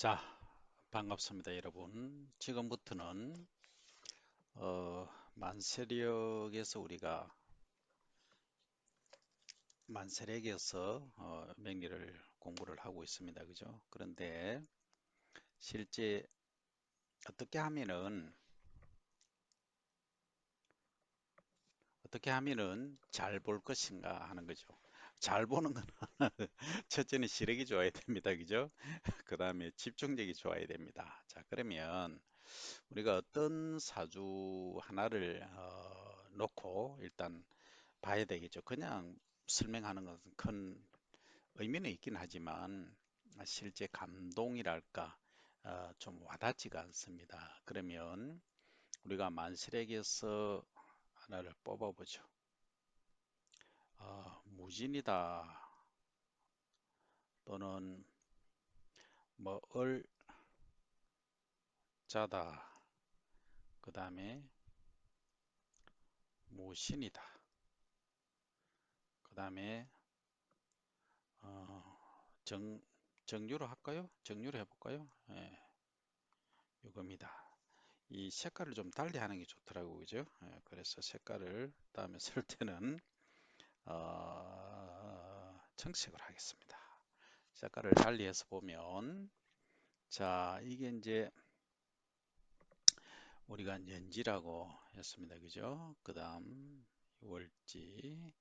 자, 반갑습니다, 여러분. 지금부터는 만세력에서 우리가 만세력에서 명리를 공부를 하고 있습니다. 그죠? 그런데 실제 어떻게 하면은 잘 볼 것인가 하는 거죠. 잘 보는 건 첫째는 시력이 좋아야 됩니다. 그죠? 그 다음에 집중력이 좋아야 됩니다. 자, 그러면 우리가 어떤 사주 하나를 놓고 일단 봐야 되겠죠. 그냥 설명하는 것은 큰 의미는 있긴 하지만 실제 감동이랄까 좀 와닿지가 않습니다. 그러면 우리가 만실에게서 하나를 뽑아보죠. 무진이다 또는 뭐 을자다 그 다음에 무신이다 그 다음에 어, 정 정유로 할까요? 정유로 해볼까요? 예, 이겁니다. 이 색깔을 좀 달리 하는 게 좋더라고 그죠? 예, 그래서 색깔을 다음에 쓸 때는 청색을 하겠습니다. 색깔을 달리 해서 보면 자 이게 이제 우리가 연지라고 했습니다. 그죠? 그 다음 월지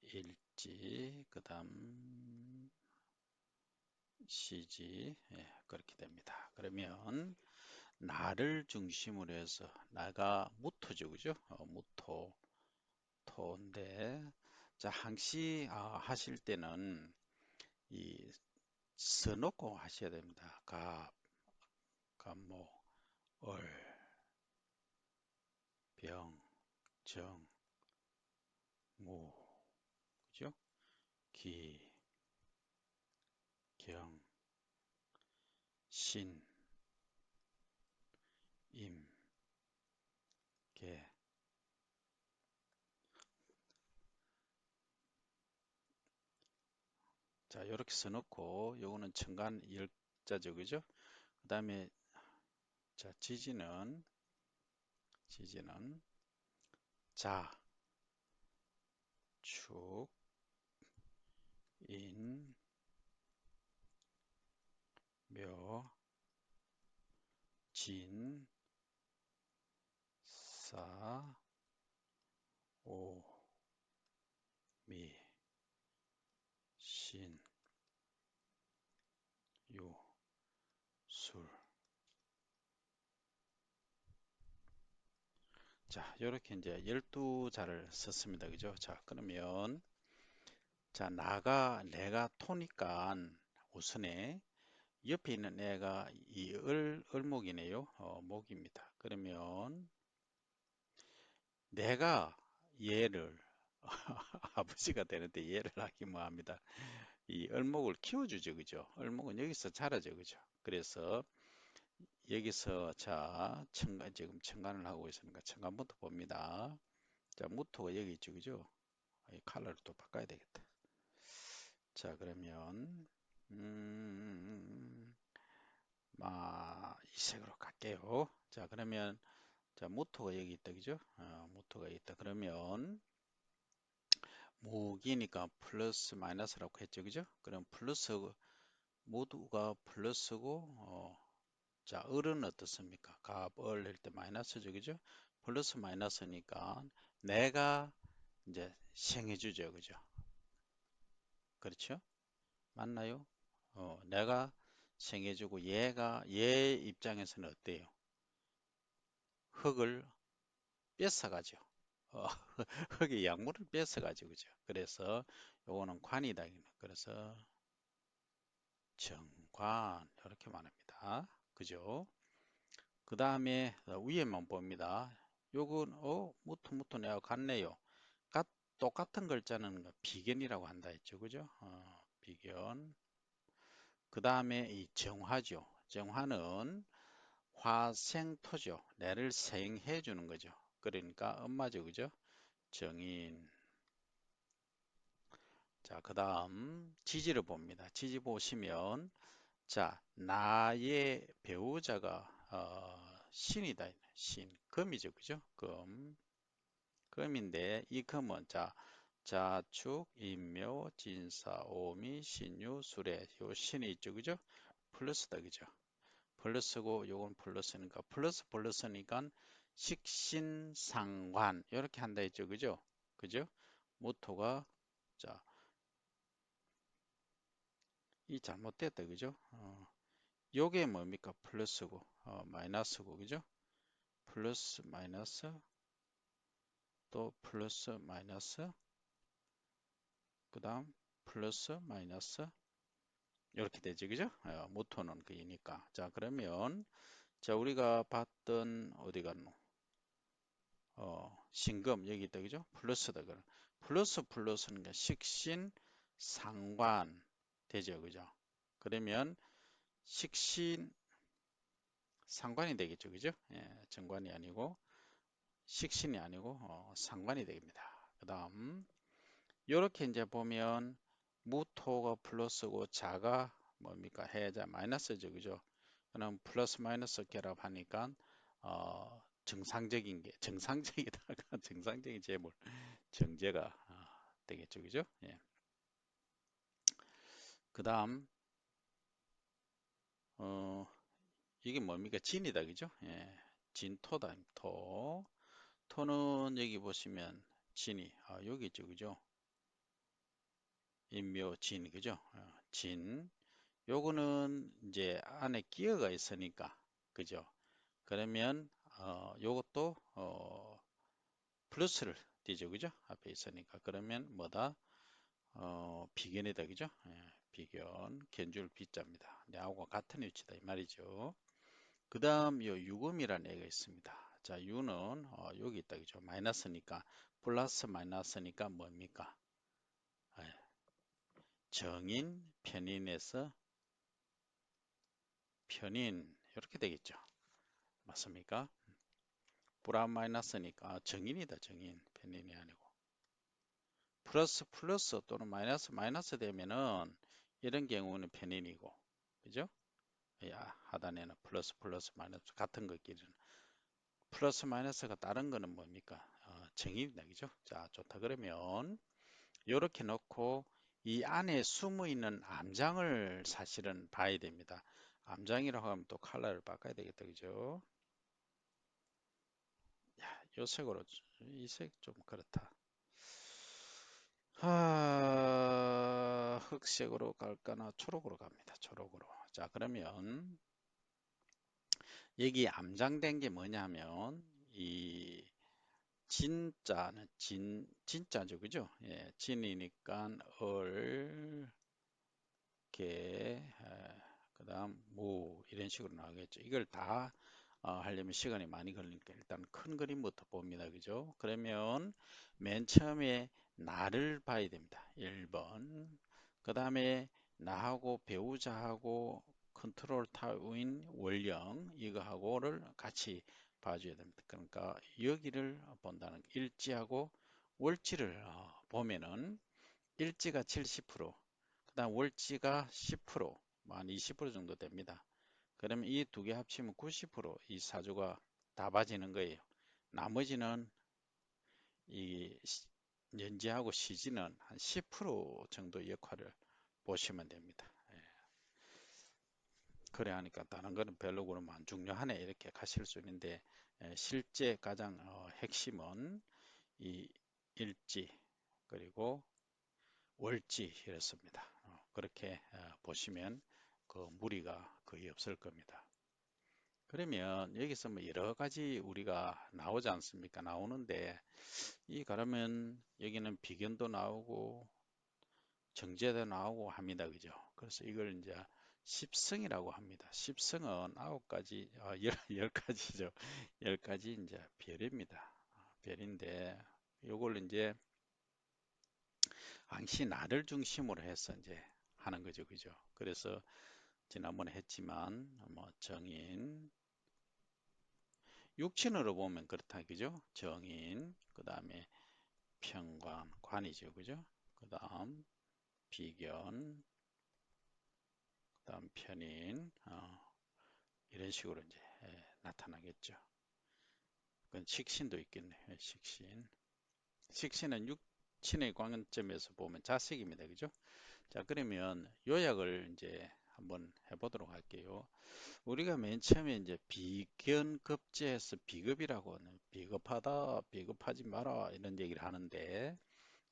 일지 그 다음 시지 그렇게 됩니다. 그러면 나를 중심으로 해서 나가 무토죠. 그죠? 무토 토인데 자 항시 하실 때는 이 써놓고 하셔야 됩니다. 갑, 갑목, 을, 병, 정, 무, 그죠? 기, 경, 신, 임, 계. 자, 이렇게 써놓고 요거는 천간 열자죠, 그죠? 그 다음에 자 지지는 자, 축, 인, 묘, 진, 사, 오, 미, 신, 유, 술. 자, 이렇게 이제 12자를 썼습니다. 그죠? 자, 그러면 자, 내가 토니까 우선에 옆에 있는 애가 이 을목이네요. 목입니다. 그러면 내가 얘를 아버지가 되는데 얘를 하기 뭐합니다. 이 을목을 키워주죠. 그죠? 을목은 여기서 자라죠. 그죠? 그래서 여기서 자, 지금 청간을 하고 있으니까 청간부터 봅니다. 자, 무토가 여기 있죠. 그죠? 이 컬러를 또 바꿔야 되겠다. 자, 그러면 이 색으로 갈게요. 자, 그러면 자, 모토가 여기 있다. 그죠? 모토가 있다. 그러면 무기니까 플러스 마이너스라고 했죠. 그죠? 그럼 플러스 모두가 플러스고 자, 을은 어떻습니까? 갑을 할 때 마이너스죠. 그죠? 플러스 마이너스니까 내가 이제 생해주죠. 그죠? 그렇죠? 맞나요? 내가 생해주고 얘 입장에서는 어때요? 흙을 뺏어가죠. 어, 흙의 약물을 뺏어가죠. 그죠? 그래서 요거는 관이다. 그래서 정관 이렇게 말합니다. 그죠? 그 다음에 위에만 봅니다. 요건 무토 내가 같네요. 똑같은 글자는 비견이라고 한다 했죠. 그죠? 비견. 그 다음에 이 정화죠. 정화는 화생토죠. 내를 생해 주는 거죠. 그러니까 엄마죠. 그죠? 정인. 자, 그 다음 지지를 봅니다. 지지 보시면 자, 나의 배우자가 신이다. 신, 금이죠, 그죠? 금, 금인데 이 금은 자, 자축, 인묘, 진사, 오미, 신유, 수레, 요 신이 있죠, 그죠? 플러스다, 그죠? 플러스고 요건 플러스니까 플러스니까 식신상관 이렇게 한다 했죠, 그죠? 그죠? 모토가 자, 이 잘못됐다, 그죠? 요게 뭡니까? 플러스고 마이너스고, 그죠? 플러스 마이너스 또 플러스 마이너스 그 다음 플러스 마이너스 이렇게 되죠, 그죠? 모토는 그이니까. 자, 그러면 자, 우리가 봤던 어디 갔노? 신금 여기 있다, 그죠? 플러스다. 그럼 플러스는 그 식신 상관 되죠, 그죠? 그러면 식신 상관이 되겠죠, 그죠? 정관이 아니고 식신이 아니고 상관이 됩니다. 그 다음 이렇게 이제 보면 무토가 플러스고 자가 뭡니까? 해자 마이너스죠, 그죠? 그럼 플러스 마이너스 결합하니까 정상적인 게 정상적이다가 정상적인 재물 정제가 되겠죠, 그죠? 예. 그 다음 어, 이게 뭡니까? 진이다, 그죠? 예. 진토다. 토는 여기 보시면 진이 여기 있죠, 그죠? 인묘 진, 그죠? 진 요거는 이제 안에 기어가 있으니까, 그죠? 그러면 요것도 플러스를 띄죠, 그죠? 앞에 있으니까. 그러면 뭐다? 비견이다, 그죠? 비견, 견줄 비자입니다. 야하고 같은 위치다 이 말이죠. 그 다음 요 유금이라는 애가 있습니다. 자, 유는 여기 있다, 그죠? 마이너스니까 플러스 마이너스니까 뭡니까? 예, 정인, 편인에서 편인 이렇게 되겠죠. 맞습니까? 플러스 마이너스니까 정인이다, 정인. 편인이 아니고. 플러스 또는 마이너스 되면은 이런 경우는 편인이고, 그죠? 야, 하단에는 플러스 마이너스 같은 것끼리는 플러스 마이너스가 다른 거는 뭡니까? 정의입니다, 그죠? 자, 좋다. 그러면 이렇게 놓고 이 안에 숨어 있는 암장을 사실은 봐야 됩니다. 암장이라고 하면 또 컬러를 바꿔야 되겠다, 그죠? 요 색으로 이 색 좀 그렇다. 흑색으로 갈까나 초록으로 갑니다. 초록으로. 자, 그러면 여기 암장된 게 뭐냐면 이 진자는 진짜죠, 그죠? 예, 진이니까 개, 그다음 무 이런 식으로 나오겠죠. 이걸 다 하려면 시간이 많이 걸리니까 일단 큰 그림부터 봅니다, 그죠? 그러면 맨 처음에 나를 봐야 됩니다. 1번. 그 다음에 나하고 배우자하고 컨트롤 타워인 원령 이거하고를 같이 봐줘야 됩니다. 그러니까 여기를 본다는 일지하고 월지를 보면은 일지가 70%, 그다음 월지가 10%, 한 20% 정도 됩니다. 그러면 이 두 개 합치면 90%이 사주가 다 빠지는 거예요. 나머지는 이 연지하고 시지는 한 10% 정도 역할을 보시면 됩니다. 예. 그래 하니까 다른 거는 별로 그러면 안 중요하네 이렇게 가실 수 있는데 실제 가장 핵심은 이 일지 그리고 월지 이렇습니다. 그렇게 보시면 그 무리가 거의 없을 겁니다. 그러면 여기서 뭐 여러 가지 우리가 나오지 않습니까? 나오는데 그러면 여기는 비견도 나오고 정제도 나오고 합니다. 그죠? 그래서 이걸 이제 십성이라고 합니다. 십성은 아홉 가지, 열 가지죠. 열 가지 이제 별입니다. 별인데 요걸 이제 항시 나를 중심으로 해서 이제 하는 거죠. 그죠? 그래서 지난번에 했지만 뭐 정인, 육친으로 보면 그렇다. 그죠? 정인, 그 다음에 평관, 관이죠. 그죠? 그 다음 비견, 그 다음 편인, 이런 식으로 이제 나타나겠죠. 그건 식신도 있겠네. 식신. 식신은 육친의 관점에서 보면 자식입니다. 그죠? 자, 그러면 요약을 이제 한번 해보도록 할게요. 우리가 맨 처음에 이제 비견급제에서 비급이라고 하는 비겁하다, 비겁하지 마라 이런 얘기를 하는데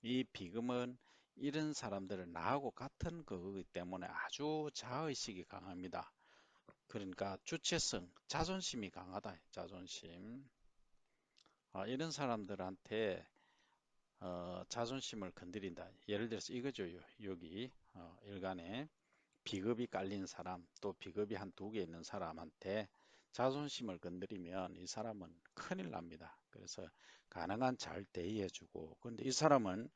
이 비금은 이런 사람들은 나하고 같은 거기 때문에 아주 자의식이 강합니다. 그러니까 주체성, 자존심이 강하다. 자존심. 이런 사람들한테 자존심을 건드린다. 예를 들어서 이거죠. 여기 일간에 비겁이 깔린 사람, 또 비겁이 한 두 개 있는 사람한테 자존심을 건드리면 이 사람은 큰일 납니다. 그래서 가능한 잘 대의해주고, 근데 이 사람은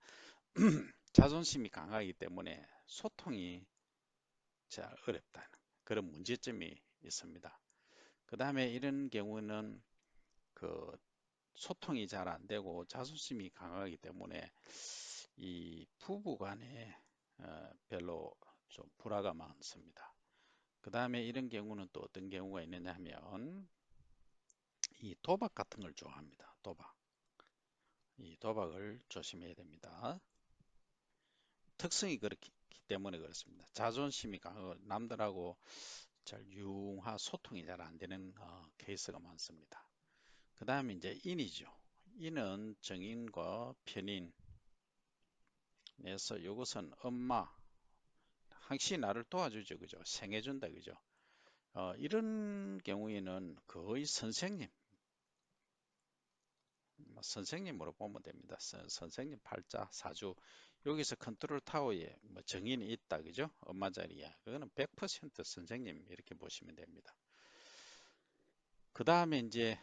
자존심이 강하기 때문에 소통이 잘 어렵다는 그런 문제점이 있습니다. 그 다음에 이런 경우는 그 소통이 잘 안 되고 자존심이 강하기 때문에 이 부부 간에 별로 좀 불화가 많습니다. 그 다음에 이런 경우는 또 어떤 경우가 있느냐 하면 이 도박 같은 걸 좋아합니다. 도박. 이 도박을 조심해야 됩니다. 특성이 그렇기 때문에 그렇습니다. 자존심이 강하고 남들하고 잘 융화 소통이 잘 안 되는 케이스가 많습니다. 그 다음에 이제 인이죠. 인은 정인과 편인에서 이것은 엄마, 항시 나를 도와주죠. 그죠? 생해준다. 그죠? 이런 경우에는 거의 선생님, 뭐 선생님으로 보면 됩니다. 선생님 팔자, 사주. 여기서 컨트롤 타워에 뭐 정인이 있다. 그죠? 엄마 자리에. 그거는 100% 선생님 이렇게 보시면 됩니다. 그 다음에 이제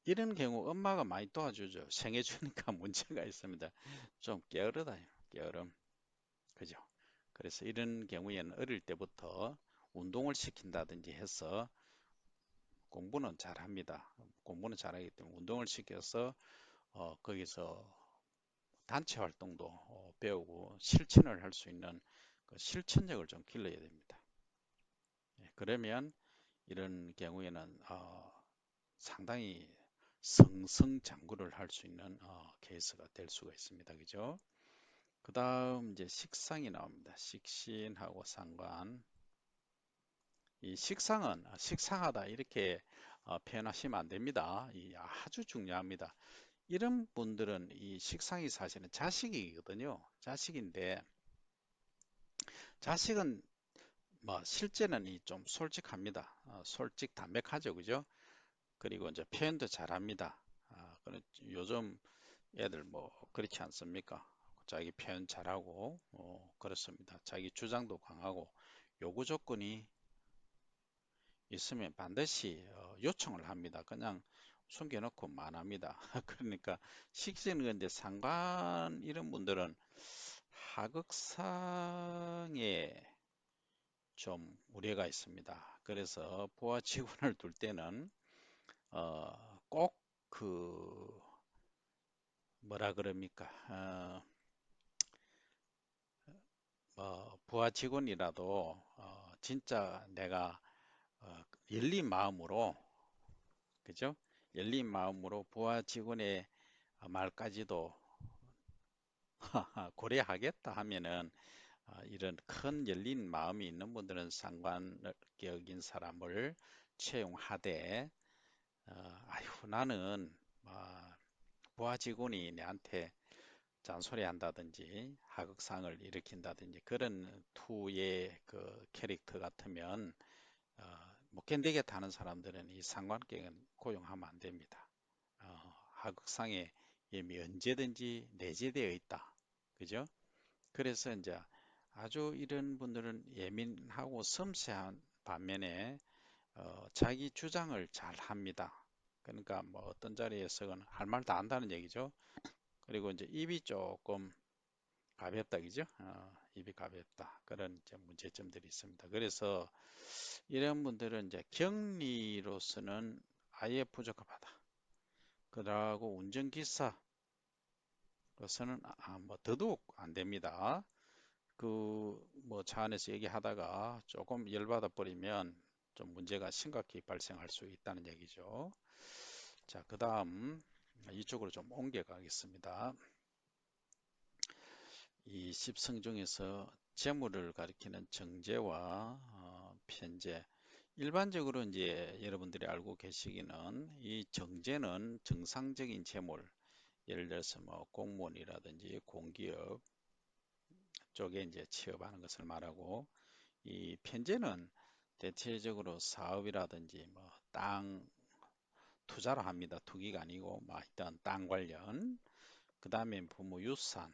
이런 경우 엄마가 많이 도와주죠. 생해주니까 문제가 있습니다. 좀 게으르다. 게으름. 그죠? 그래서 이런 경우에는 어릴 때부터 운동을 시킨다든지 해서 공부는 잘합니다. 공부는 잘하기 때문에 운동을 시켜서 거기서 단체 활동도 배우고 실천을 할 수 있는 그 실천력을 좀 길러야 됩니다. 예, 그러면 이런 경우에는 상당히 승승장구를 할 수 있는 케이스가 될 수가 있습니다. 그죠? 그 다음 이제 식상이 나옵니다. 식신하고 상관. 이 식상은 식상하다 이렇게 표현하시면 안 됩니다. 이 아주 중요합니다. 이런 분들은 이 식상이 사실은 자식이거든요. 자식인데 자식은 뭐 실제는 이 좀 솔직합니다. 솔직 담백하죠, 그죠? 그리고 이제 표현도 잘합니다. 요즘 애들 뭐 그렇지 않습니까? 자기 표현 잘하고 그렇습니다. 자기 주장도 강하고 요구 조건이 있으면 반드시 요청을 합니다. 그냥 숨겨놓고 만합니다. 그러니까 식신은 근데 상관 이런 분들은 하극상에 좀 우려가 있습니다. 그래서 부하 직원을 둘 때는 꼭 그 뭐라 그럽니까? 부하 직원이라도 진짜 내가 열린 마음으로 그죠? 열린 마음으로 부하 직원의 말까지도 고려하겠다 하면은 이런 큰 열린 마음이 있는 분들은 상관격인 사람을 채용하되 아휴 나는 부하 직원이 내한테 잔소리 한다든지 하극상을 일으킨다든지 그런 투의 그 캐릭터 같으면 못 견디겠다 하는 사람들은 이 상관격은 고용하면 안 됩니다. 하극상에 이미 언제든지 내재되어 있다. 그죠? 그래서 이제 아주 이런 분들은 예민하고 섬세한 반면에 자기 주장을 잘 합니다. 그러니까 뭐 어떤 자리에서는 할 말 다 한다는 얘기죠. 그리고 이제 입이 조금 가볍다, 그죠? 입이 가볍다. 그런 이제 문제점들이 있습니다. 그래서 이런 분들은 이제 격리로서는 아예 부적합하다. 그러고 운전기사로서는 뭐 더더욱 안 됩니다. 뭐 차 안에서 얘기하다가 조금 열받아 버리면 좀 문제가 심각히 발생할 수 있다는 얘기죠. 자, 그 다음 이쪽으로 좀 옮겨 가겠습니다. 이 십성 중에서 재물을 가리키는 정제와 편제. 일반적으로 이제 여러분들이 알고 계시기는 이 정제는 정상적인 재물, 예를 들어서 뭐 공무원이라든지 공기업 쪽에 이제 취업하는 것을 말하고, 이 편제는 대체적으로 사업이라든지 뭐 땅 투자를 합니다. 투기가 아니고 뭐 일단 땅 관련, 그 다음에 부모 유산,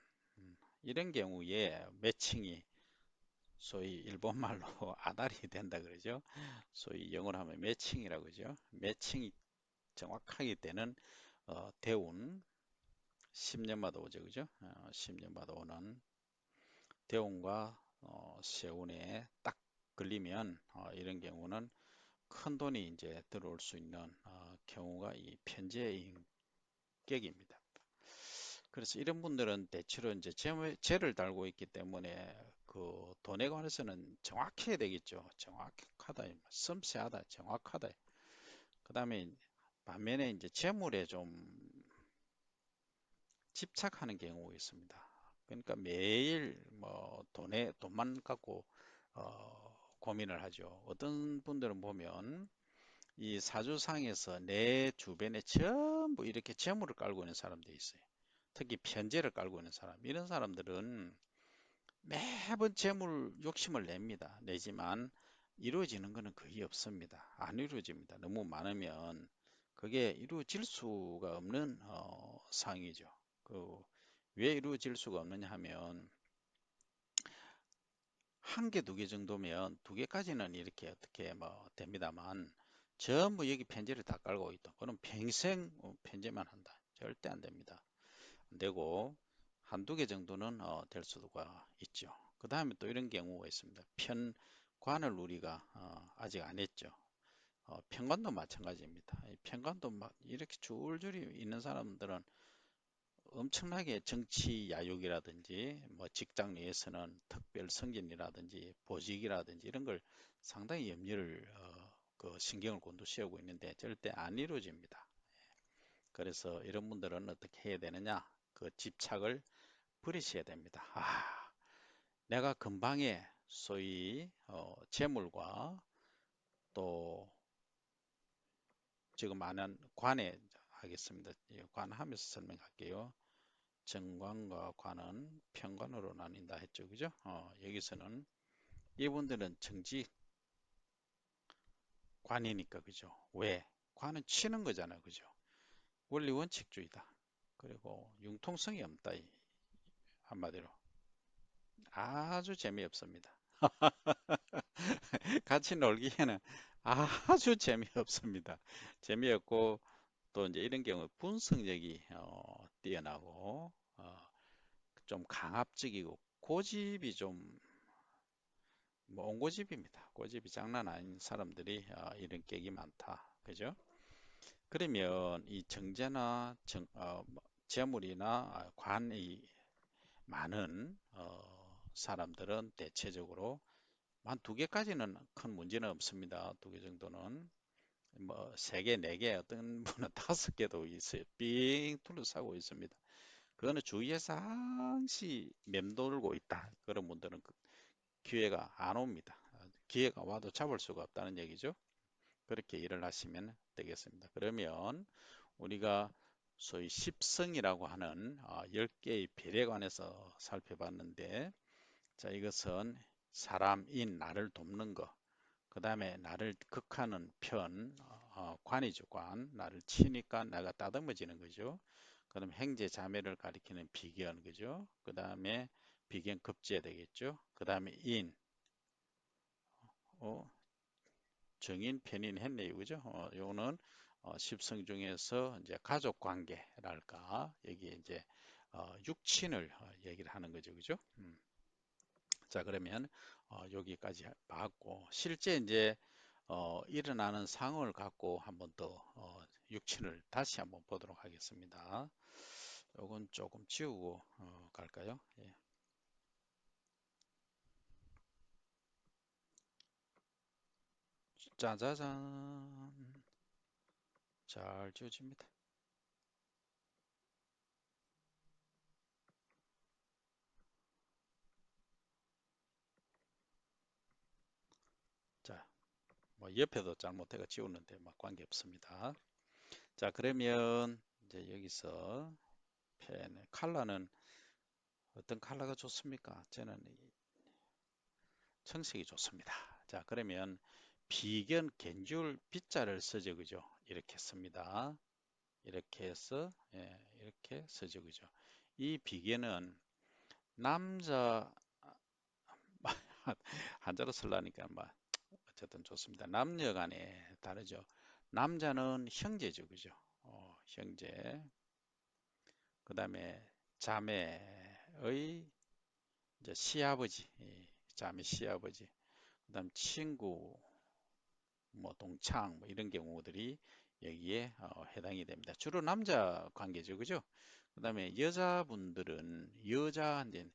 이런 경우에 매칭이 소위 일본말로 아다리 된다 그러죠. 소위 영어로 하면 매칭이라고 그러죠. 매칭이 정확하게 되는 대운 10년마다 오죠, 그죠? 10년마다 오는 대운과 세운에 딱 걸리면 이런 경우는 큰 돈이 이제 들어올 수 있는 경우가 이 편재의 인격입니다. 그래서 이런 분들은 대체로 이제 재를 달고 있기 때문에 그 돈에 관해서는 정확해야 되겠죠. 정확하다, 섬세하다, 정확하다. 그 다음에 반면에 이제 재물에 좀 집착하는 경우가 있습니다. 그러니까 매일 뭐 돈만 갖고 고민을 하죠. 어떤 분들은 보면 이 사주상에서 내 주변에 전부 이렇게 재물을 깔고 있는 사람들이 있어요. 특히 편제를 깔고 있는 사람. 이런 사람들은 매번 재물 욕심을 냅니다. 내지만 이루어지는 것은 거의 없습니다. 안 이루어집니다. 너무 많으면 그게 이루어질 수가 없는 상황이죠. 왜 이루어질 수가 없느냐 하면 한 개, 두 개 정도면 두 개까지는 이렇게 어떻게 뭐 됩니다만 전부 여기 편지를 다 깔고 있다. 그럼 평생 편제만 한다. 절대 안 됩니다. 안 되고 한두 개 정도는 될 수가 있죠. 그 다음에 또 이런 경우가 있습니다. 편관을 우리가 아직 안 했죠. 편관도 마찬가지입니다. 이 편관도 막 이렇게 줄줄이 있는 사람들은 엄청나게 정치 야욕이라든지 뭐 직장 내에서는 특별 승진이라든지 보직이라든지 이런 걸 상당히 염려를 그 신경을 곤두세우고 있는데 절대 안 이루어집니다. 그래서 이런 분들은 어떻게 해야 되느냐? 그 집착을 버리셔야 됩니다. 내가 근방에 소위 재물과 또 지금 많은 관에 하겠습니다. 예, 관하면서 설명할게요. 정관과 관은 편관으로 나뉜다 했죠. 그죠? 여기서는 이분들은 정지관이니까 그죠? 왜? 관은 치는 거잖아. 그죠? 원리 원칙주의다. 그리고 융통성이 없다. 한마디로. 아주 재미없습니다. 같이 놀기에는 아주 재미없습니다. 재미없고 또 이제 이런 경우 분석력이 뛰어나고 좀 강압적이고 고집이 좀 뭐 온고집입니다. 고집이 장난 아닌 사람들이 이런 격이 많다. 그죠? 그러면 이 정제나 뭐 재물이나 관이 많은 사람들은 대체적으로 한 두 개까지는 큰 문제는 없습니다. 두 개 정도는 뭐 세 개, 네 개, 어떤 분은 다섯 개도 있어요. 삥 둘러싸고 있습니다. 그거는 주위에서 항시 맴돌고 있다. 그런 분들은 기회가 안 옵니다. 기회가 와도 잡을 수가 없다는 얘기죠. 그렇게 일을 하시면 되겠습니다. 그러면 우리가 소위 십성이라고 하는 10개의 별에 관해서 살펴봤는데, 자, 이것은 사람인 나를 돕는 것, 그 다음에 나를 극하는 편, 관이죠, 관. 나를 치니까 내가 따듬어지는 거죠. 그 다음에 행제 자매를 가리키는 비견, 그죠? 그 다음에 비견 급제 되겠죠. 그 다음에 어, 정인, 편인 했네요, 그죠? 요거는 십성 중에서 이제 가족 관계랄까, 여기 이제 육친을 얘기를 하는 거죠, 그죠? 자, 그러면 여기까지 봤고, 실제 이제 일어나는 상황을 갖고 한번 더 육친을 다시 한번 보도록 하겠습니다. 요건 조금 지우고 갈까요? 예. 짜자잔. 잘 지워집니다. 자, 뭐 옆에도 잘못해가 지웠는데 뭐 관계없습니다. 자, 그러면 이제 여기서 펜의 컬러는 어떤 컬러가 좋습니까? 저는 이 청색이 좋습니다. 자, 그러면 비견 갠줄 빗자를 쓰죠, 그죠? 이렇게 씁니다. 이렇게 해서 이렇게 쓰죠, 그죠? 이 비견은 남자 한자로 쓰려니까 뭐 어쨌든 좋습니다. 남녀 간에 다르죠. 남자는 형제죠, 그죠? 형제. 그 다음에 자매의 이제 시아버지, 자매 시아버지. 그 다음 친구, 뭐 동창, 뭐 이런 경우들이 여기에 해당이 됩니다. 주로 남자 관계죠, 그죠? 그 다음에 여자분들은 여자한테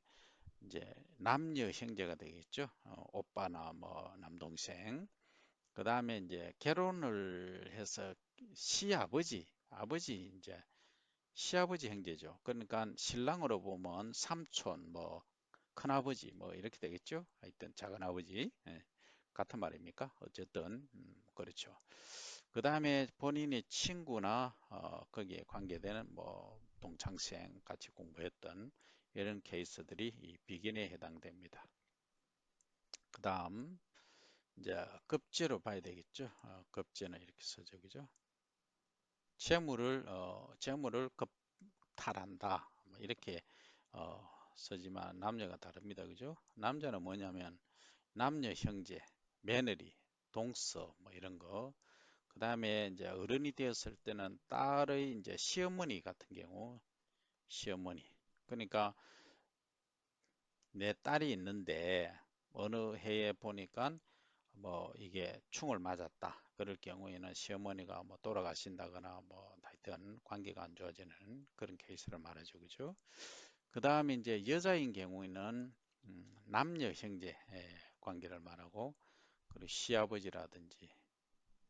이제 남녀 형제가 되겠죠. 오빠나 뭐 남동생. 그 다음에 이제 결혼을 해서 시아버지, 아버지 이제 시아버지 형제죠. 그러니까 신랑으로 보면 삼촌, 뭐 큰아버지, 뭐 이렇게 되겠죠. 하여튼 작은아버지 같은 말입니까? 어쨌든 그렇죠. 그 다음에 본인의 친구나 거기에 관계되는 뭐 동창생 같이 공부했던 이런 케이스들이 이 비긴에 해당됩니다. 그 다음 이제 급제로 봐야 되겠죠. 급제는 이렇게 써져 그죠? 재물을 급탈한다. 뭐 이렇게 쓰지만 남녀가 다릅니다. 그죠? 남자는 뭐냐면 남녀 형제, 며느리, 동서 뭐 이런 거. 그 다음에 이제 어른이 되었을 때는 딸의 이제 시어머니 같은 경우 시어머니. 그러니까 내 딸이 있는데 어느 해에 보니까 뭐 이게 충을 맞았다. 그럴 경우에는 시어머니가 뭐 돌아가신다거나 뭐 하여튼 관계가 안 좋아지는 그런 케이스를 말하죠. 그죠? 그 다음에 이제 여자인 경우에는 남녀 형제 관계를 말하고 그리고 시아버지라든지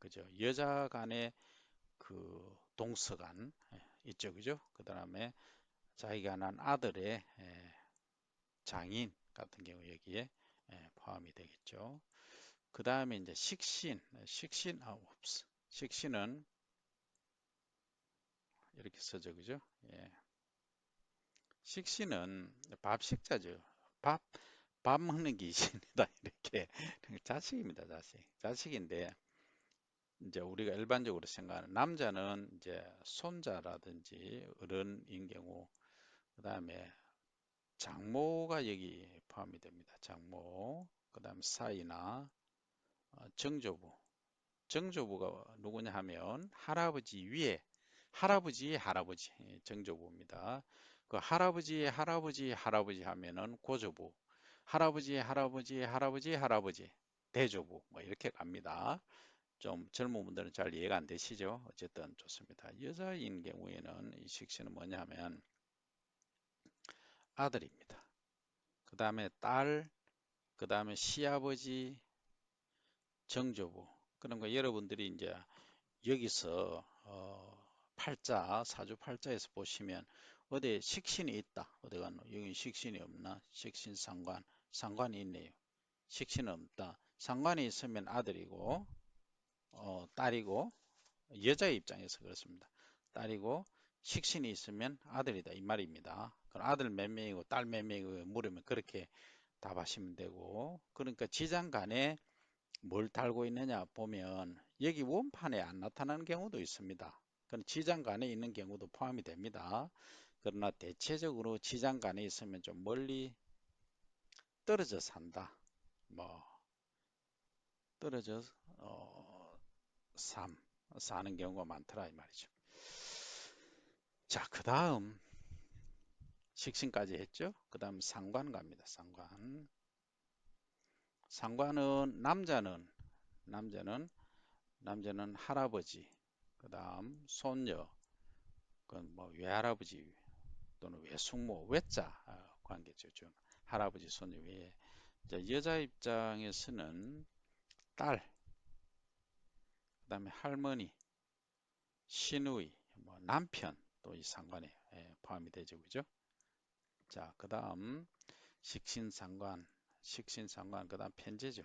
그죠? 여자 간의 그 동서간 있죠. 그죠? 그 다음에 자기가 난 아들의 장인 같은 경우 여기에 포함이 되겠죠. 그 다음에 이제 식신은 이렇게 써져, 그죠? 예. 식신은 밥식자죠. 밥, 밥 먹는 귀신이다. 이렇게. 자식입니다, 자식. 자식인데, 이제 우리가 일반적으로 생각하는 남자는 이제 손자라든지 어른인 경우, 그 다음에 장모가 여기 포함이 됩니다. 장모, 그 다음 사이나 정조부. 정조부가 누구냐 하면 할아버지 위에 할아버지의 할아버지 정조부입니다. 그 할아버지의 할아버지 할아버지 하면은 고조부, 할아버지의 할아버지 할아버지 할아버지 대조부 뭐 이렇게 갑니다. 좀 젊은 분들은 잘 이해가 안 되시죠? 어쨌든 좋습니다. 여자인 경우에는 이 식신은 뭐냐면 아들입니다. 그 다음에 딸, 그 다음에 시아버지, 정조부. 그런 거 여러분들이 이제 여기서 팔자 사주팔자에서 보시면 어디에 식신이 있다 어디 갔노 여기 식신이 없나 식신상관 상관이 있네요 식신은 없다 상관이 있으면 아들이고 딸이고 여자의 입장에서 그렇습니다 딸이고 식신이 있으면 아들이다 이 말입니다 그럼 아들 몇 명이고 딸 몇 명이고 물으면 그렇게 답하시면 되고 그러니까 지장 간에 뭘 달고 있느냐 보면 여기 원판에 안 나타나는 경우도 있습니다. 그건 지장간에 있는 경우도 포함이 됩니다. 그러나 대체적으로 지장간에 있으면 좀 멀리 떨어져 산다. 뭐 떨어져 어, 삶 사는 경우가 많더라 이 말이죠. 자, 그 다음 식신까지 했죠. 그 다음 상관 갑니다. 상관. 상관은 남자는 남자는 할아버지, 그 다음 손녀, 그건 뭐 외할아버지 또는 외숙모, 외자 관계죠. 좀 할아버지, 손녀 외에. 자, 여자 입장에서는 딸, 다음에 할머니, 시누이, 뭐 남편 또 이 상관에 포함이 되죠. 그죠? 자, 그 다음 식신상관, 식신상관, 그 다음 편제죠.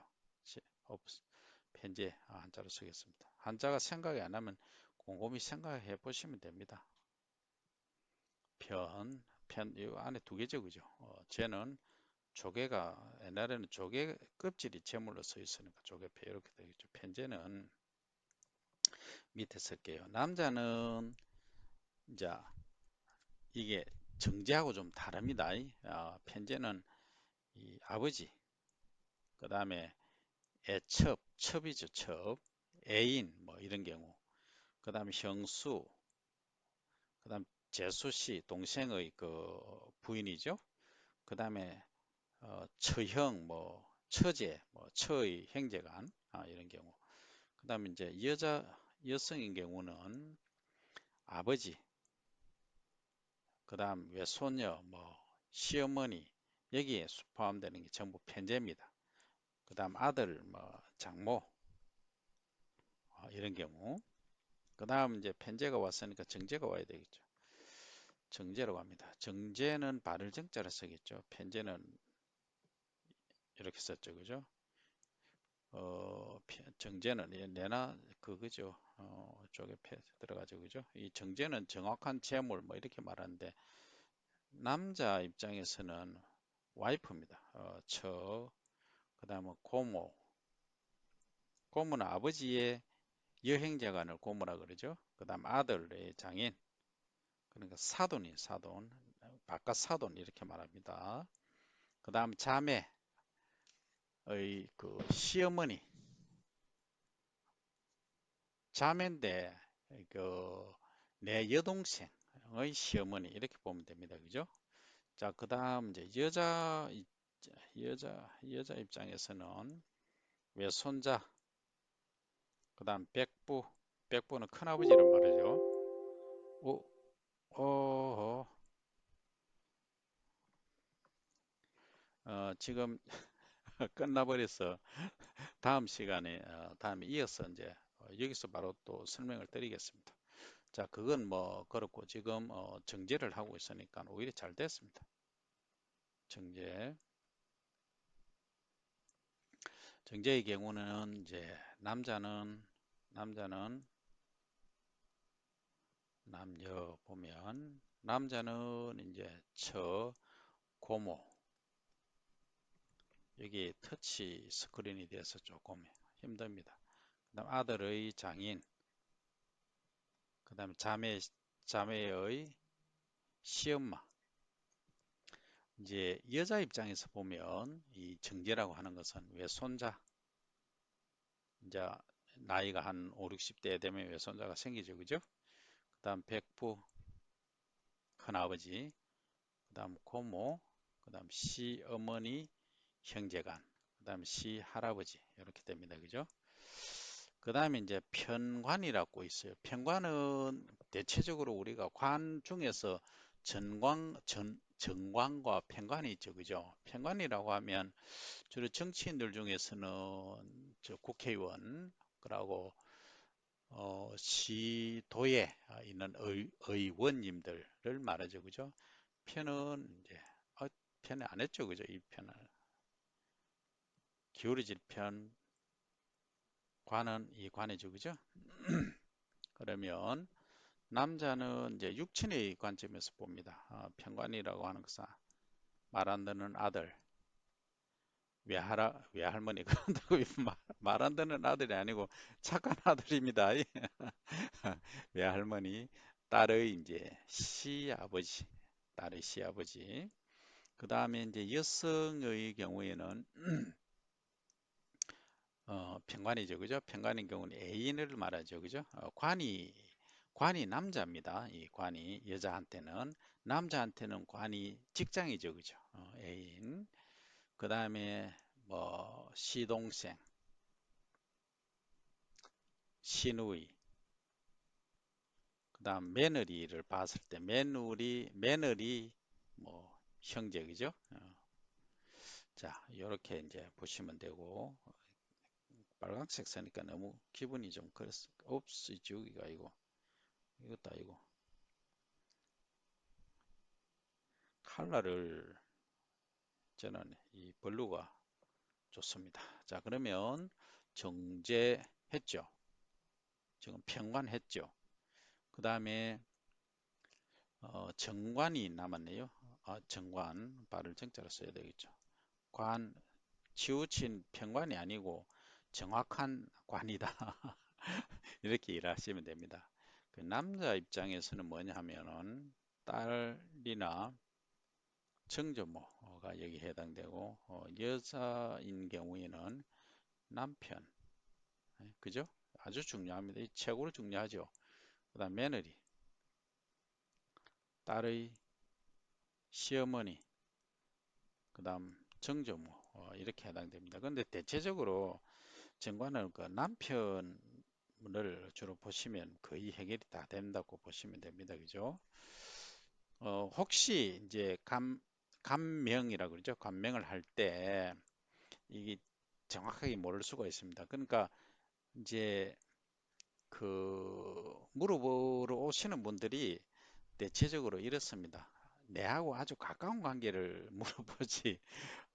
편제, 한자로 쓰겠습니다. 한자가 생각이 안 나면 곰곰이 생각해 보시면 됩니다. 이거 안에 두 개죠. 그죠? 쟤는 조개가, 옛날에는 조개 껍질이 제물로 써 있으니까 조개패 이렇게 되겠죠. 편제는 밑에 쓸게요. 남자는, 이제 이게 정제하고 좀 다릅니다. 편제는 이 아버지, 그 다음에 애첩, 첩이죠, 첩. 애인, 뭐 이런 경우. 그 다음에 형수, 그 다음 제수씨, 동생의 그 부인이죠. 그 다음에 처형, 뭐 처제, 뭐 처의 형제간, 이런 경우. 그 다음에 이제 여성인 경우는 아버지, 그 다음 외손녀, 뭐 시어머니, 여기에 포함되는 게 전부 편제입니다. 그 다음 아들, 뭐 장모, 이런 경우. 그 다음 이제 편제가 왔으니까 정제가 와야 되겠죠. 정제로 갑니다. 정제는 발을 정자로 쓰겠죠. 편제는 이렇게 썼죠. 그죠? 정제는 내나 그거죠. 쪽에 들어가죠. 그죠? 이 정제는 정확한 재물 뭐 이렇게 말하는데 남자 입장에서는 와이프입니다. 그다음에 고모. 고모는 아버지의 여행자간을 고모라 그러죠. 그다음 아들의 장인. 그러니까 사돈이 사돈. 바깥 사돈 이렇게 말합니다. 그다음 자매의 그 시어머니. 자매인데 그 내 여동생의 시어머니 이렇게 보면 됩니다. 그죠? 자, 그다음 이제 여자 입장에서는 외손자, 그다음 백부는 큰아버지란 말이죠. 오, 지금 끝나버려서 다음 시간에 다음에 이어서 이제 여기서 바로 또 설명을 드리겠습니다. 자, 그건 뭐 그렇고 지금 정제를 하고 있으니까 오히려 잘 됐습니다. 정제. 정제의 경우는 이제 남자는 남녀 보면 남자는 이제 고모, 여기 터치 스크린이 돼서 조금 힘듭니다. 그다음 아들의 장인, 그다음 자매의 시엄마. 이제 여자 입장에서 보면 이 정제라고 하는 것은 외손자, 이제 나이가 한 5, 60대 되면 외손자가 생기죠. 그죠? 그다음 백부, 큰아버지, 그다음 고모, 그다음 시어머니, 형제간, 그다음 시할아버지 이렇게 됩니다. 그죠? 그다음에 이제 편관이라고 있어요. 편관은 대체적으로 우리가 관 중에서 정관과 편관이 있죠. 그죠? 편관이라고 하면 주로 정치인들 중에서는 저 국회의원, 그리고 시도에 있는 의원님들을 말하죠. 그죠? 편은 이제 편을 안 했죠. 그죠? 이 편을 기울어질 편, 관은 이 관이죠. 그죠? 그러면 남자는 이제 육친의 관점에서 봅니다. 편관이라고 하는 것은 말 안 듣는 아들, 외할머니 그런다고 말 안 듣는 아들이 아니고 착한 아들입니다. 외할머니, 딸의 이제 시아버지, 딸의 시아버지. 그 다음에 이제 여성의 경우에는 편관이죠, 그죠? 편관인 경우는 애인을 말하죠, 그죠? 관이 남자입니다. 이 관이 여자한테는 남자한테는 관이 직장이죠, 그죠? 애인. 그 다음에 뭐 시동생, 시누이. 그 다음 며느리를 봤을 때 며느리 뭐 형제, 그죠? 자, 이렇게 이제 보시면 되고 빨간색 쓰니까 너무 기분이 좀 그랬어. 옵스 지우기가 아니고 이것도 아니고 컬러를 저는 이 블루가 좋습니다. 자, 그러면 정제했죠. 지금 평관했죠. 그 다음에 정관이 남았네요. 정관 발을 정자로 써야 되겠죠. 관 치우친 평관이 아니고 정확한 관이다. 이렇게 일하시면 됩니다. 그 남자 입장에서는 뭐냐 하면은 딸이나 정조모가 여기 해당되고 여자인 경우에는 남편, 그죠? 아주 중요합니다. 이 최고로 중요하죠. 그다음 며느리, 딸의 시어머니, 그다음 정조모 이렇게 해당됩니다. 그런데 대체적으로 정관은 그 남편을 주로 보시면 거의 해결이 다 된다고 보시면 됩니다. 그죠? 혹시 이제 감명이라고 그러죠. 감명을 할 때 이게 정확하게 모를 수가 있습니다. 그러니까 이제 그 물어보러 오시는 분들이 대체적으로 이렇습니다. 내하고 아주 가까운 관계를 물어보지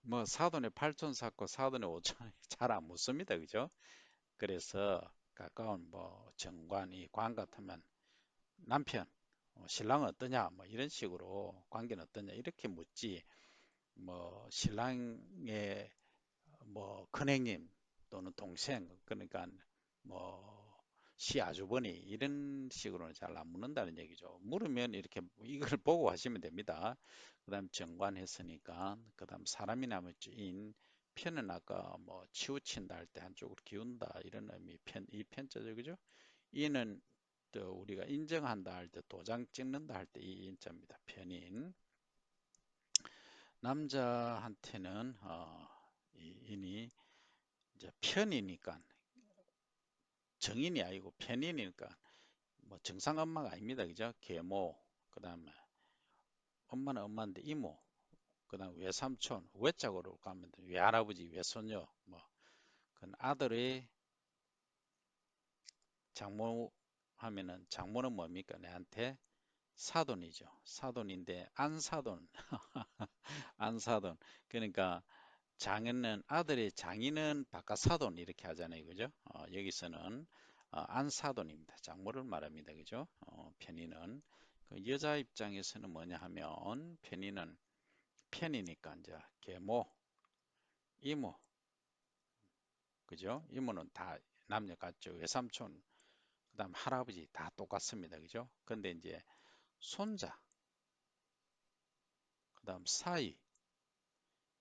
뭐 사돈의 팔촌 샀고 사돈의 오촌 잘 안 묻습니다. 그죠? 그래서 가까운 뭐 정관이 관 같으면 남편 신랑은 어떠냐 뭐 이런 식으로 관계는 어떠냐 이렇게 묻지 뭐 신랑의 뭐 큰형님 또는 동생 그러니까 뭐 시아주버니 이런 식으로는 잘 안 묻는다는 얘기죠. 물으면 이렇게 이걸 보고 하시면 됩니다. 그다음 정관했으니까 그다음 사람이나 뭐 주인 편은 아까 뭐 치우친다 할 때 한쪽으로 기운다 이런 의미 이 편자죠 그죠? 이는 또 우리가 인정한다 할 때 도장 찍는다 할 때 이 인자입니다. 편인 남자한테는 이 인이 이제 편이니까 정인이 아니고 편인이니까 뭐 정상 엄마가 아닙니다. 그죠? 계모, 그다음에 엄마는 엄마인데 이모, 그다음 외삼촌, 외짝으로 가면 돼. 외할아버지, 외손녀, 뭐 그건 아들의 장모 하면은 장모는 뭡니까? 내한테 사돈이죠. 사돈인데 안사돈, 안사돈. 그러니까 장인은 아들의 장인은 바깥 사돈 이렇게 하잖아요. 그죠? 여기서는 안사돈입니다. 장모를 말합니다. 그죠? 편인은 그 여자 입장에서는 뭐냐 하면 편인은 편이니까 이제 계모, 이모, 그죠? 이모는 다 남녀 같죠. 외삼촌, 그다음 할아버지 다 똑같습니다. 그죠? 근데 이제 손자, 그다음 사위,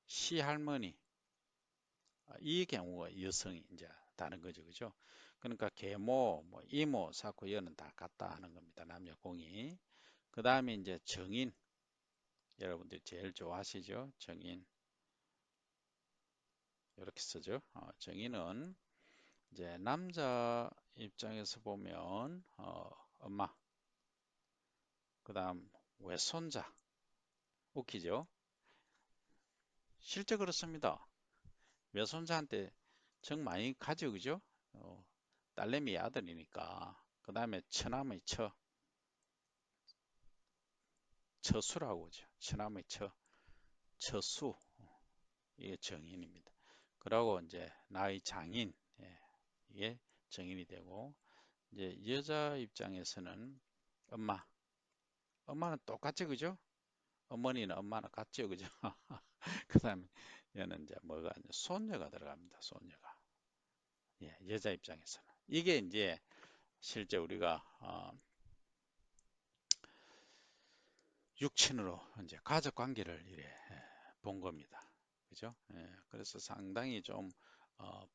시할머니 이 경우가 여성이 이제 다른 거죠. 그죠? 그러니까 계모, 뭐 이모, 사코 여는 다 같다 하는 겁니다. 남녀 공이. 그 다음에 이제 정인. 여러분들 제일 좋아하시죠? 정인. 이렇게 쓰죠. 정인은 이제 남자 입장에서 보면 엄마, 그 다음 외손자. 웃기죠? 실제 그렇습니다. 외손자한테 정 많이 가죠. 그죠? 딸내미 아들이니까. 그 다음에 처남의 처수라고 하죠. 처남의 처수. 이게 정인입니다. 그리고 이제 나의 장인. 예, 이게 정인이 되고 이제 여자 입장에서는 엄마. 엄마는 똑같죠. 그죠? 어머니는 엄마는 같죠. 그죠? 그 다음에 얘는 이제 뭐가 이제 손녀가 들어갑니다. 손녀가. 예, 여자 입장에서는. 이게 이제 실제 우리가 육친으로 이제 가족 관계를 이래 본 겁니다. 그죠? 예, 그래서 상당히 좀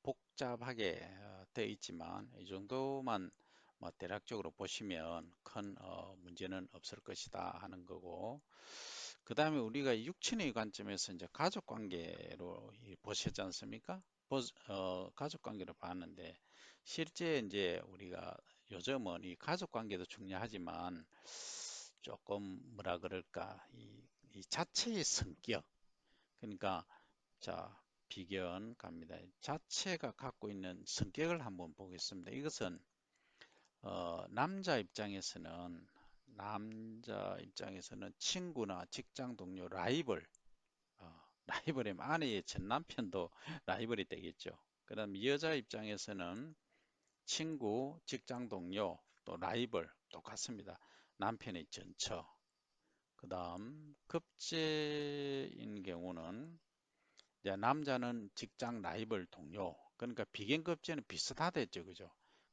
복잡하게 되어 있지만 이 정도만 뭐 대략적으로 보시면 큰 문제는 없을 것이다 하는 거고 그 다음에 우리가 육친의 관점에서 이제 가족 관계로 보셨지 않습니까? 가족 관계를 봤는데 실제 이제 우리가 요즘은 이 가족 관계도 중요하지만 조금 뭐라 그럴까 이 자체의 성격 그러니까 자 비견 갑니다. 자체가 갖고 있는 성격을 한번 보겠습니다. 이것은 남자 입장에서는 친구나 직장 동료, 라이벌, 라이벌의 아내의 전 남편도 라이벌이 되겠죠. 그 다음 여자 입장에서는 친구, 직장 동료, 또 라이벌 똑같습니다. 남편의 전처. 그 다음 급제인 경우는 이제 남자는 직장 라이벌 동료. 그러니까 비견급제는 비슷하다 했죠. 그죠?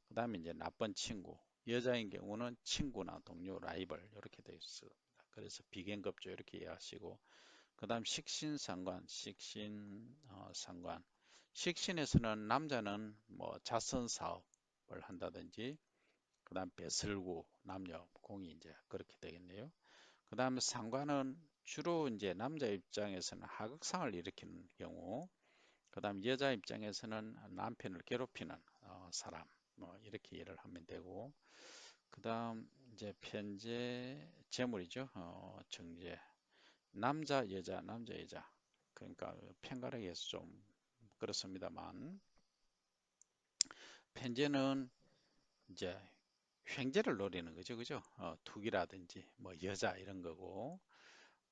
그 다음에 이제 나쁜 친구. 여자인 경우는 친구나 동료, 라이벌 이렇게 되어 있습니다. 그래서 비견급제 이렇게 이해하시고 그 다음 식신상관, 식신상관. 식신에서는 남자는 뭐 자선 사업을 한다든지 그 다음 배설구, 남녀 공이 이제 그렇게 되겠네요. 그 다음에 상관은 주로 이제 남자 입장에서는 하극상을 일으키는 경우, 그 다음 여자 입장에서는 남편을 괴롭히는 사람, 뭐 이렇게 이해를 하면 되고, 그 다음 이제 편재 재물이죠. 정제. 남자, 여자, 남자, 여자. 그러니까 편가르기에서 좀 그렇습니다만, 편재는 이제 횡재를 노리는 거죠. 그죠? 투기라든지 뭐 여자 이런 거고,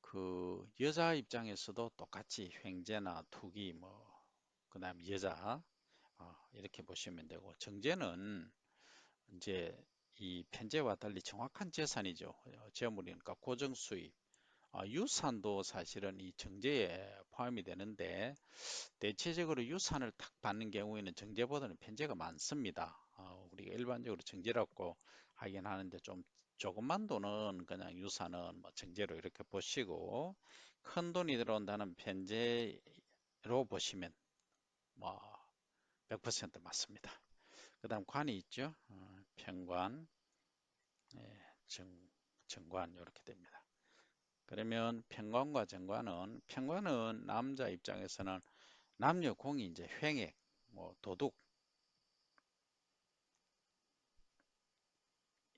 그 여자 입장에서도 똑같이 횡재나 투기 뭐 그다음 여자 이렇게 보시면 되고 정제는 이제 이 편제와 달리 정확한 재산이죠. 재물이니까 고정 수입. 유산도 사실은 이 정제에 포함이 되는데 대체적으로 유산을 탁 받는 경우에는 정제보다는 편제가 많습니다. 우리가 일반적으로 정제라고 하긴 하는데 좀 조금만 돈은 그냥 유산은 뭐 정제로 이렇게 보시고 큰 돈이 들어온다는 편제로 보시면 뭐 100% 맞습니다. 그 다음 관이 있죠. 편관, 예, 정관 이렇게 됩니다. 그러면 편관과 정관은 남자 입장에서는 남녀 공이 이제 횡액, 뭐 도둑,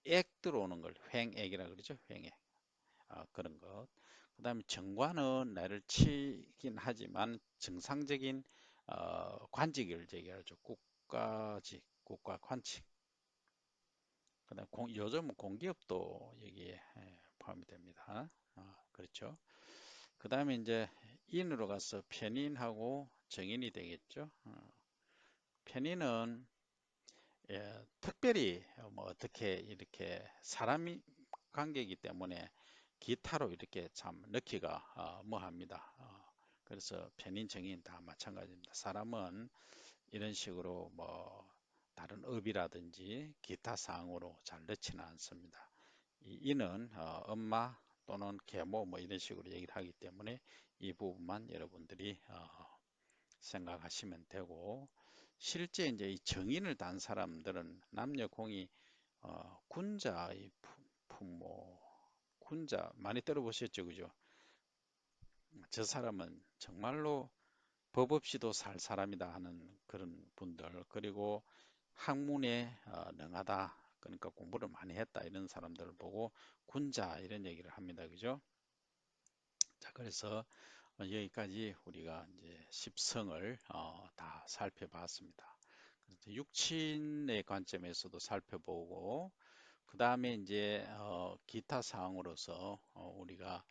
액 들어오는 걸 횡액이라 그러죠. 횡액. 그런 것. 그 다음에 정관은 나를 치긴 하지만 정상적인 관직을 제기하죠. 국가직, 국가관직. 그 다음 요즘은 공기업도 여기에 포함이 됩니다. 그렇죠. 그 다음에 이제 인으로 가서 편인하고 정인이 되겠죠. 편인은 특별히 뭐 어떻게 이렇게 사람이 관계이기 때문에 기타로 이렇게 참 넣기가 뭐합니다. 그래서 편인, 정인 다 마찬가지입니다. 사람은 이런 식으로 뭐 다른 업이라든지 기타 사항으로 잘 넣지는 않습니다. 이 이는 엄마 또는 계모 뭐 이런 식으로 얘기를 하기 때문에 이 부분만 여러분들이 생각하시면 되고 실제 이제 이 정인을 단 사람들은 남녀 공이 군자의 부모, 군자 많이 들어보셨죠, 그죠? 저 사람은 정말로 법 없이도 살 사람이다 하는 그런 분들, 그리고 학문에 능하다, 그러니까 공부를 많이 했다 이런 사람들을 보고 군자 이런 얘기를 합니다, 그죠? 자, 그래서 여기까지 우리가 이제 십성을 다 살펴봤습니다. 육친의 관점에서도 살펴보고 그 다음에 이제 기타 사항으로서 우리가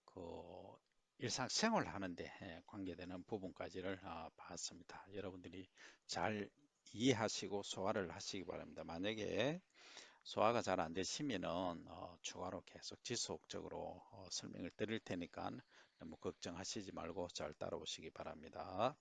그 일상생활 하는데 관계되는 부분까지를 봤습니다. 여러분들이 잘 이해하시고 소화를 하시기 바랍니다. 만약에 소화가 잘 안 되시면은 추가로 계속 지속적으로 설명을 드릴 테니까 너무 걱정하시지 말고 잘 따라오시기 바랍니다.